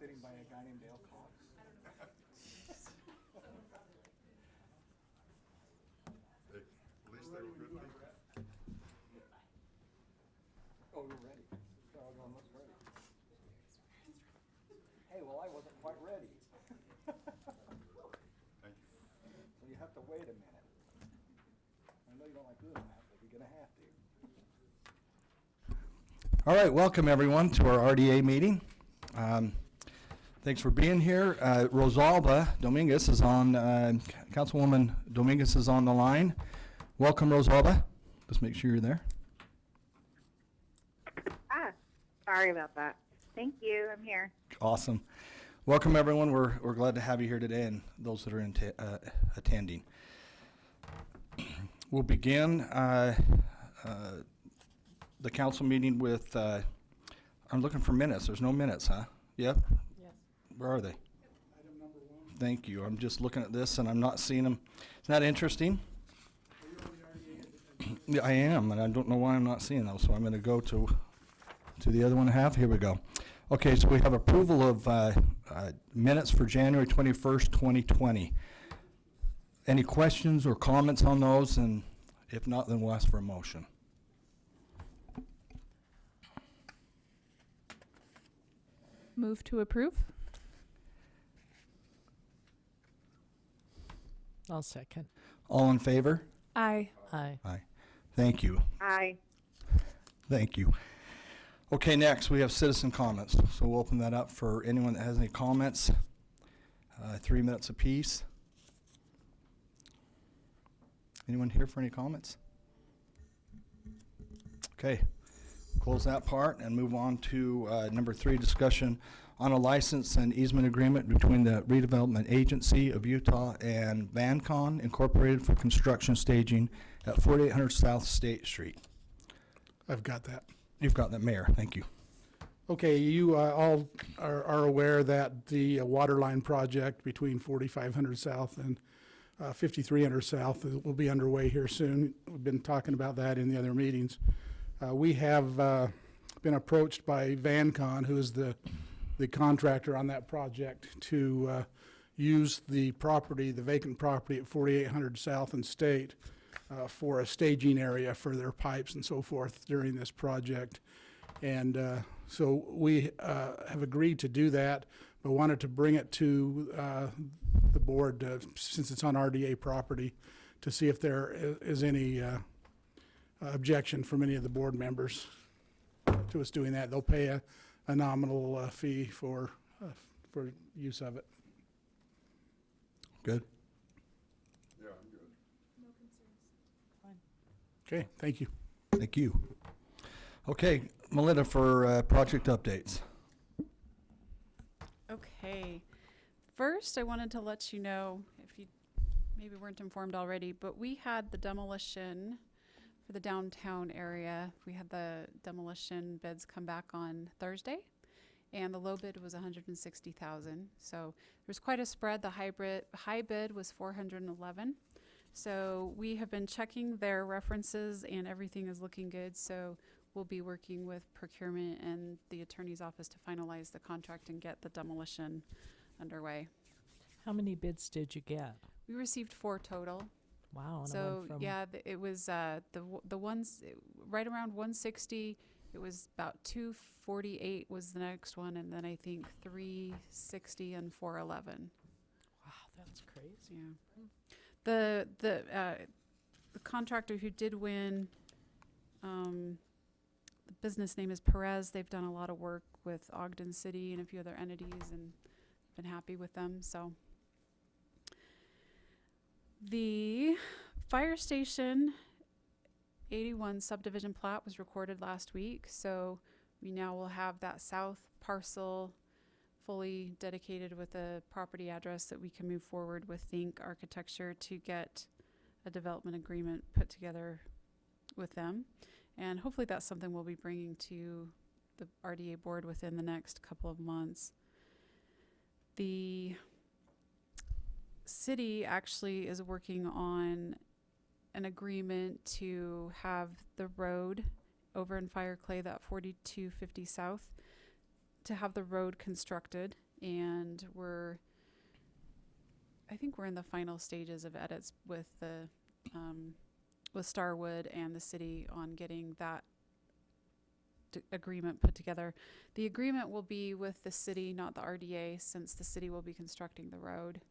sitting by a guy named Dale Cox. At least they were good people. Oh, you're ready. Doggone, let's ready. Hey, well, I wasn't quite ready. Thank you. So you have to wait a minute. I know you don't like doing that, but you're gonna have to. All right, welcome everyone to our RDA meeting. Thanks for being here. Rosalba Dominguez is on, Councilwoman Dominguez is on the line. Welcome, Rosalba. Just make sure you're there. Sorry about that. Thank you. I'm here. Awesome. Welcome, everyone. We're glad to have you here today and those that are attending. We'll begin the council meeting with, I'm looking for minutes. There's no minutes, huh? Yep. Yes. Where are they? Item number 1. Thank you. I'm just looking at this and I'm not seeing them. Isn't that interesting? Are you on the RDA? Yeah, I am, and I don't know why I'm not seeing those, so I'm going to go to the other one I have. Here we go. Okay, so we have approval of minutes for January 21st, 2020. Any questions or comments on those? And if not, then we'll ask for a motion. Move to approve. I'll second. All in favor? Aye. Aye. Aye. Thank you. Hi. Thank you. Okay, next we have citizen comments. So we'll open that up for anyone that has any comments. 3 minutes apiece. Anyone here for any comments? Okay, close that part and move on to number 3, discussion on a license and easement agreement between the Redevelopment Agency of Utah and Vancon Incorporated for construction staging at 4800 South State Street. I've got that. You've got that, Mayor. Thank you. Okay, you all are aware that the water line project between 4500 South and 5300 South will be underway here soon. We've been talking about that in the other meetings. We have been approached by Vancon, who is the contractor on that project, to use the property, the vacant property at 4800 South and State for a staging area for their pipes and so forth during this project. And so we have agreed to do that, but wanted to bring it to the board, since it's on RDA property, to see if there is any objection from any of the board members to us doing that. They'll pay a nominal fee for use of it. Good. Yeah, I'm good. Okay, thank you. Thank you. Okay, Melinda, for project updates. Okay. First, I wanted to let you know, if you maybe weren't informed already, but we had the demolition for the downtown area. We had the demolition bids come back on Thursday, and the low bid was $160,000. So there's quite a spread. The high bid was $411,000. So we have been checking their references, and everything is looking good. So we'll be working with procurement and the attorney's office to finalize the contract and get the demolition underway. How many bids did you get? We received 4 total. Wow. And So yeah, it was the ones right around 160. It was about 248 was the next one, and then I think 360 and 411. Wow, that's crazy. Yeah. The contractor who did win, the business name is Perez. They've done a lot of work with Ogden City and a few other entities, and been happy with them. So the fire station 81 subdivision plat was recorded last week. So we now will have that south parcel fully dedicated with a property address that we can move forward with Think Architecture to get a development agreement put together with them. And hopefully that's something we'll be bringing to the RDA board within the next couple of months. The city actually is working on an agreement to have the road over in Fire Clay, that 4250 South, to have the road constructed and I think we're in the final stages of edits with with Starwood and the city on getting that agreement put together. The agreement will be with the city, not the RDA, since the city will be constructing the road.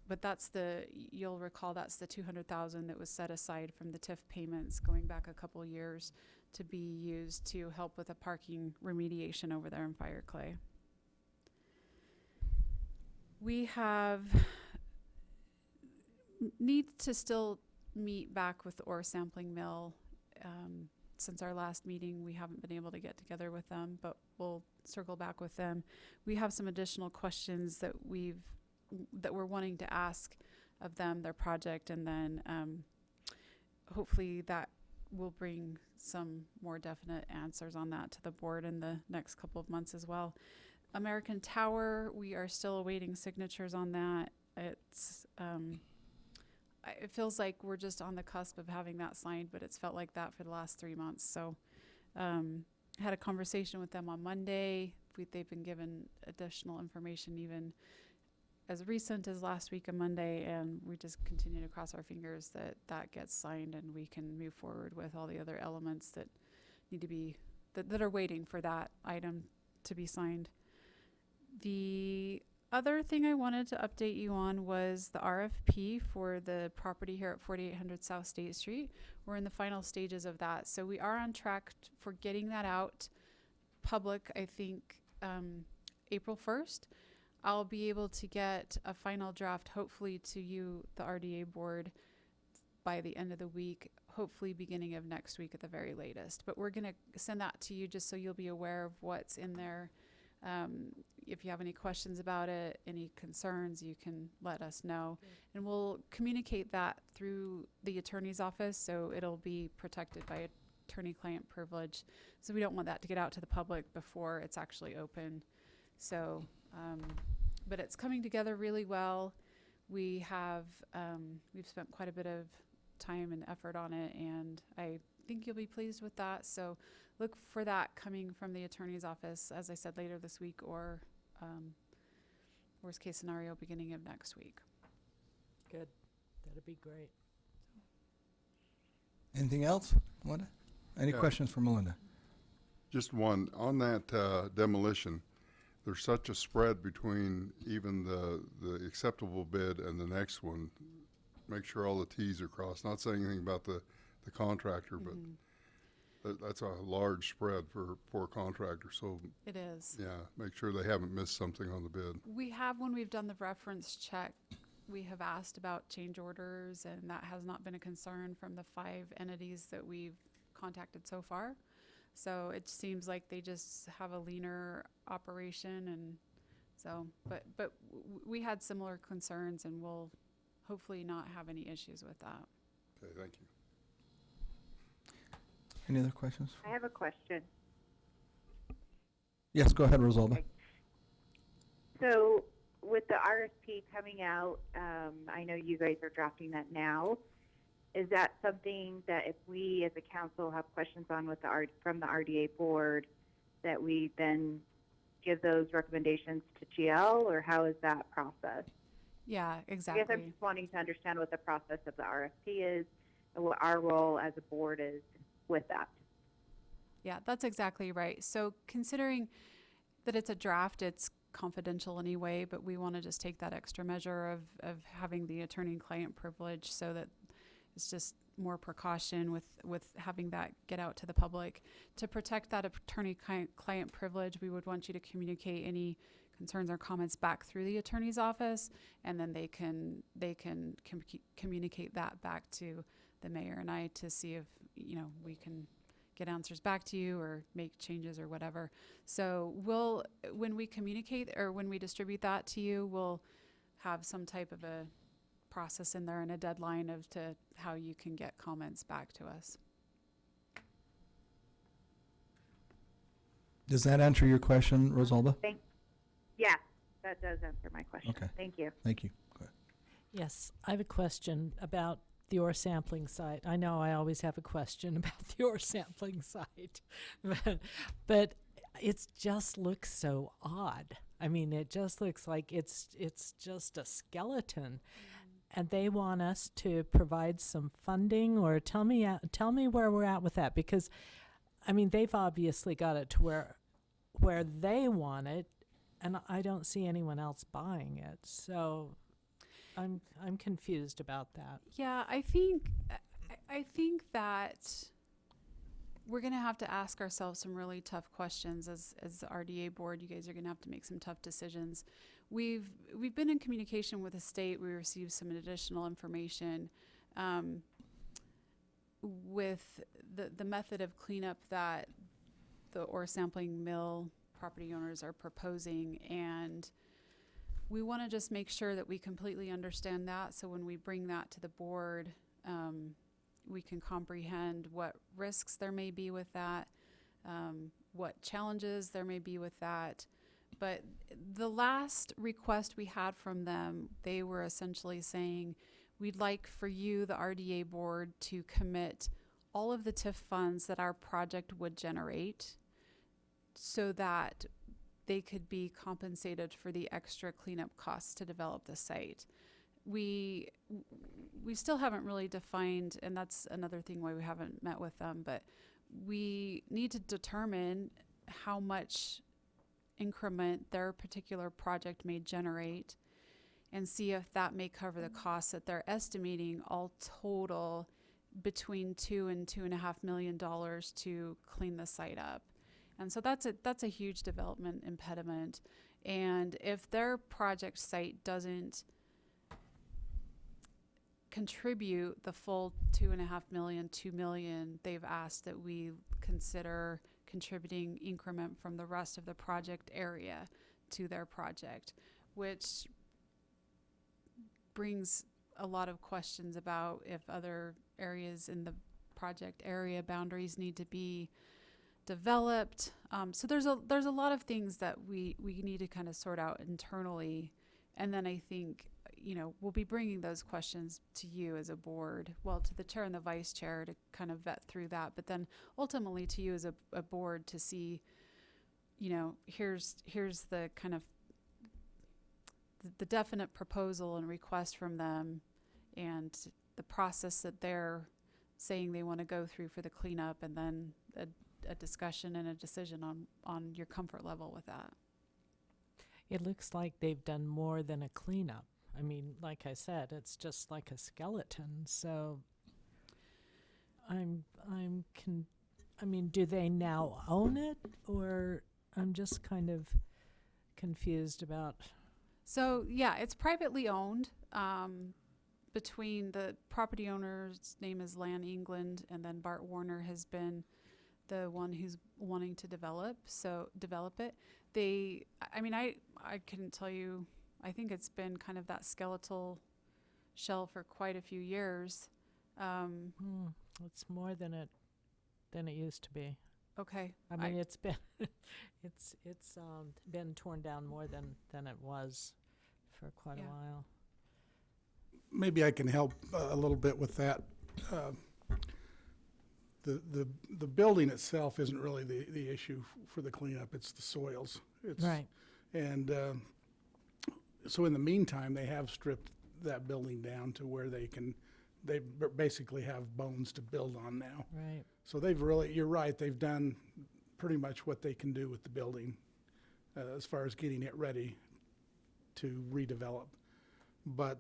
But you'll recall that's the $200,000 that was set aside from the TIF payments going back a couple years to be used to help with a parking remediation over there in Fireclay. We need to still meet back with the ore sampling mill. Since our last meeting, we haven't been able to get together with them, but we'll circle back with them. We have some additional questions that we're wanting to ask of them, their project, and then hopefully that will bring some more definite answers on that to the board in the next couple of months as well. American Tower, we are still awaiting signatures on that. It feels like we're just on the cusp of having that signed, but it's felt like that for the last 3 months. So had a conversation with them on Monday. They've been given additional information even as recent as last week on Monday, and we just continue to cross our fingers that that gets signed and we can move forward with all the other elements that need to be, that are waiting for that item to be signed. The other thing I wanted to update you on was the RFP for the property here at 4800 South State Street. We're in the final stages of that. So we are on track for getting that out public, I think, April 1st. I'll be able to get a final draft, hopefully to you, the RDA board, by the end of the week, hopefully beginning of next week at the very latest. But we're going to send that to you just so you'll be aware of what's in there. If you have any questions about it, any concerns, you can let us know. And we'll communicate that through the attorney's office, so it'll be protected by attorney-client privilege. So we don't want that to get out to the public before it's actually open. So, but it's coming together really well. We've spent quite a bit of time and effort on it, and I think you'll be pleased with that. So look for that coming from the attorney's office, as I said, later this week, or worst case scenario, beginning of next week. Good. That'd be great. Anything else, Melinda? Any Yeah. questions for Melinda? Just one, on that demolition, there's such a spread between even the acceptable bid and the next one. Make sure all the T's are crossed. Not saying anything about the contractor, but that's a large spread for a contractor. So It is. yeah, make sure they haven't missed something on the bid. We have, when we've done the reference check, we have asked about change orders, and that has not been a concern from the 5 entities that we've contacted so far. So it seems like they just have a leaner operation, and so, but we had similar concerns, and we'll hopefully not have any issues with that. Okay, thank you. Any other questions? I have a question. Yes, go ahead, Rosalba. Okay. So with the RFP coming out, I know you guys are drafting that now. Is that something that if we as a council have questions on with from the RDA board, that we then give those recommendations to GL, or how is that process? Yeah, I exactly. guess I'm just wanting to understand what the process of the RFP is and what our role as a board is with that. Yeah, that's exactly right. So considering that it's a draft, it's confidential anyway, but we want to just take that extra measure of having the attorney-client privilege so that it's just more precaution with having that get out to the public. To protect that attorney-client privilege, we would want you to communicate any concerns or comments back through the attorney's office, and then they can communicate that back to the mayor and I to see if, we can get answers back to you or make changes or whatever. So when we communicate or when we distribute that to you, we'll have some type of a process in there and a deadline of to how you can get comments back to us. Does that answer your question, Rosalba? Yeah, that does answer my question. Okay. Thank you. Thank you. Go ahead. Yes, I have a question about the ore sampling site. I know I always have a question about the ore sampling site, but it just looks so odd. I mean, it just looks like it's just a skeleton. And they want us to provide some funding, or tell me where we're at with that, because I mean, they've obviously got it to where they want it, and I don't see anyone else buying it. So I'm confused about that. Yeah, I think that we're going to have to ask ourselves some really tough questions as the RDA board. You guys are going to have to make some tough decisions. We've been in communication with the state. We received some additional information with the method of cleanup that the ore sampling mill property owners are proposing, and we want to just make sure that we completely understand that, so when we bring that to the board, we can comprehend what risks there may be with that, what challenges there may be with that. But the last request we had from them, they were essentially saying, we'd like for you, the RDA board, to commit all of the TIF funds that our project would generate so that they could be compensated for the extra cleanup costs to develop the site. We still haven't really defined, and that's another thing why we haven't met with them, but we need to determine how much increment their particular project may generate and see if that may cover the costs that they're estimating all total between $2 and $2.5 million to clean the site up. And so that's a huge development impediment. And if their project site doesn't contribute the full $2.5 million, $2 million, they've asked that we consider contributing increment from the rest of the project area to their project, which brings a lot of questions about if other areas in the project area boundaries need to be developed. So there's a lot of things that we need to kind of sort out internally, and then I think, you know, we'll be bringing those questions to you as a board, well, to the chair and the vice chair to kind of vet through that, but then ultimately to you as a board to see, you know, here's the kind of the definite proposal and request from them and the process that they're saying they want to go through for the cleanup, and then a discussion and a decision on your comfort level with that. It looks like they've done more than a cleanup. I mean, like I said, it's just like a skeleton. So I mean, do they now own it, or I'm just kind of confused about. So yeah, it's privately owned. Between the property owner's name is Lan England, and then Bart Warner has been the one who's wanting to develop it. I couldn't tell you. I think it's been kind of that skeletal shell for quite a few years. It's more than it used to be. Okay. I mean, it's been it's been torn down more than it was for quite a while. Maybe I can help a little bit with that. The building itself isn't really the issue for the cleanup. It's the soils. Right. And so in the meantime, they have stripped that building down to where they basically have bones to build on now. Right. So you're right, they've done pretty much what they can do with the building as far as getting it ready to redevelop. But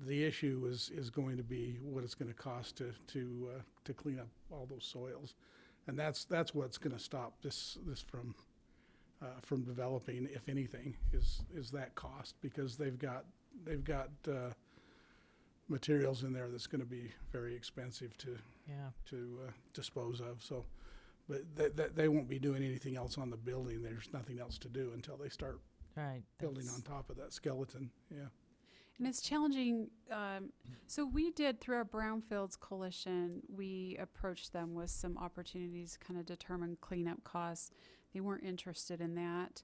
the issue is going to be what it's going to cost to clean up all those soils, and that's what's going to stop this from developing, if anything, is that cost, because they've got materials in there that's going to be very expensive to dispose of. So, but they won't be doing anything else on the building. There's nothing else to do until they start building on top of that skeleton. Yeah. And it's challenging. So we did, through our Brownfields Coalition, we approached them with some opportunities to kind of determine cleanup costs. They weren't interested in that.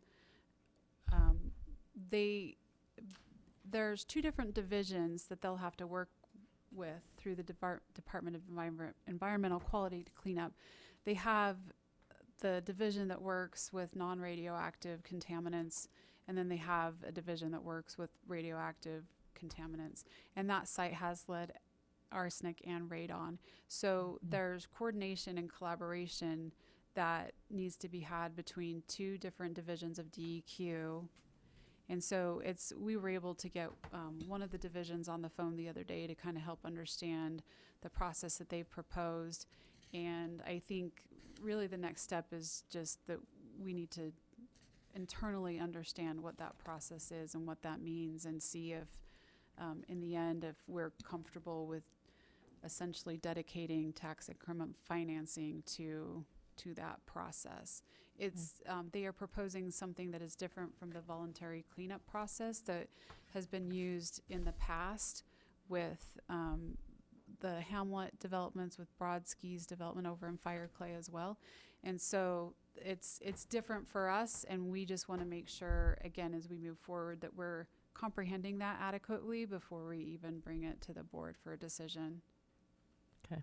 There's two different divisions that they'll have to work with through the Department of Environmental Quality to clean up. They have the division that works with non-radioactive contaminants, and then they have a division that works with radioactive contaminants. And that site has lead, arsenic, and radon. So there's coordination and collaboration that needs to be had between two different divisions of DEQ. And so we were able to get one of the divisions on the phone the other day to kind of help understand the process that they've proposed. And I think really the next step is just that we need to internally understand what that process is and what that means, and see if in the end, if we're comfortable with essentially dedicating tax increment financing to that process. It's they are proposing something that is different from the voluntary cleanup process that has been used in the past with the Hamlet developments, with Brodsky's development over in Fireclay as well. And so it's different for us, and we just want to make sure, again, as we move forward, that we're comprehending that adequately before we even bring it to the board for a decision. Okay.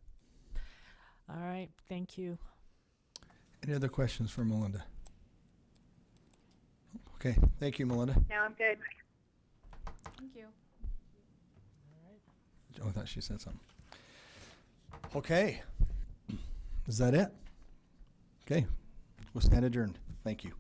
All right. Thank you. Any other questions for Melinda? Okay, thank you, Melinda. No, I'm good. Thank you. Oh, I thought she said something. Okay. Is that it? Okay. We'll stand adjourned. Thank you.